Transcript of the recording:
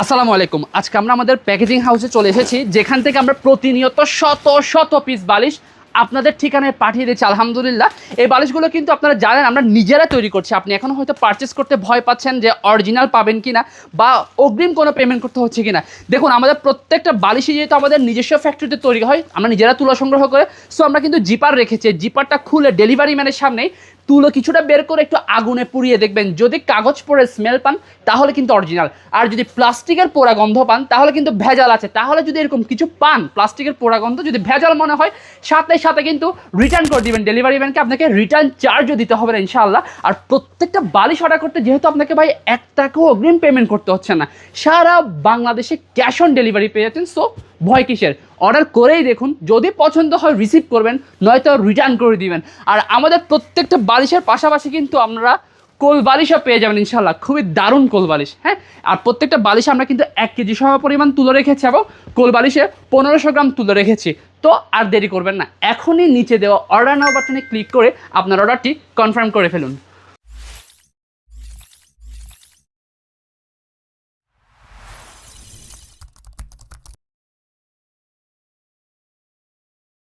আসসালামু আলাইকুম। আজকে আমরা আমাদের প্যাকেজিং হাউসে চলে এসেছি, যেখান থেকে আমরা প্রতিনিয়ত শত শত পিস বালিশ আপনাদের ঠিকানায় পাঠিয়ে দিচ্ছি। আলহামদুলিল্লাহ, এই বালিশগুলো কিন্তু আপনারা জানেন আমরা নিজেরা তৈরি করছি। আপনি এখনও হয়তো পারচেস করতে ভয় পাচ্ছেন যে অরিজিনাল পাবেন কিনা বা অগ্রিম কোনো পেমেন্ট করতে হচ্ছে কিনা। দেখুন, আমাদের প্রত্যেকটা বালিশই যেহেতু আমাদের নিজস্ব ফ্যাক্টরিতে তৈরি হয়, আমরা নিজেরা তুলা সংগ্রহ করে, সো আমরা কিন্তু জিপার রেখেছি। জিপারটা খুলে ডেলিভারি ম্যানের সামনেই তুলো কিছুটা বের করে একটু আগুনে পুড়িয়ে দেখবেন, যদি কাগজ পরে স্মেল পান তাহলে কিন্তু অরিজিনাল, আর যদি প্লাস্টিকের পোড়া গন্ধ পান তাহলে কিন্তু ভেজাল আছে। তাহলে যদি এরকম কিছু পান প্লাস্টিকের পোড়া গন্ধ যদি ভেজাল মনে হয়, সাথে সাথে কিন্তু রিটার্ন করে দিবেন। ডেলিভারি ম্যানকে আপনাকে রিটার্ন চার্জও দিতে হবে না ইনশাআল্লাহ। আর প্রত্যেকটা বালিশ অর্ডার করতে যেহেতু আপনাকে ভাই 1 টাকাও অগ্রিম পেমেন্ট করতে হচ্ছে না, সারা বাংলাদেশে ক্যাশ অন ডেলিভারি পেয়ে যাচ্ছেন। সো ভয় কিসের, অর্ডার করেই দেখুন, যদি পছন্দ হয় রিসিভ করবেন, নয়তো রিটার্ন করে দিবেন। আর আমাদের প্রত্যেকটা বালিশের পাশাপাশি কিন্তু আমরা কোল বালিশও পেয়ে যাবেন ইনশাল্লাহ, খুবই দারুণ কোল বালিশ। হ্যাঁ, আর প্রত্যেকটা বালিশে আমরা কিন্তু 1 কেজি সম পরিমাণ তুলে রেখেছি এবং কোল বালিশে 1500 গ্রাম তুলে রেখেছি। তো আর দেরি করবেন না, এখনই নিচে দেওয়া অর্ডার নাও বাটনে ক্লিক করে আপনার অর্ডারটি কনফার্ম করে ফেলুন।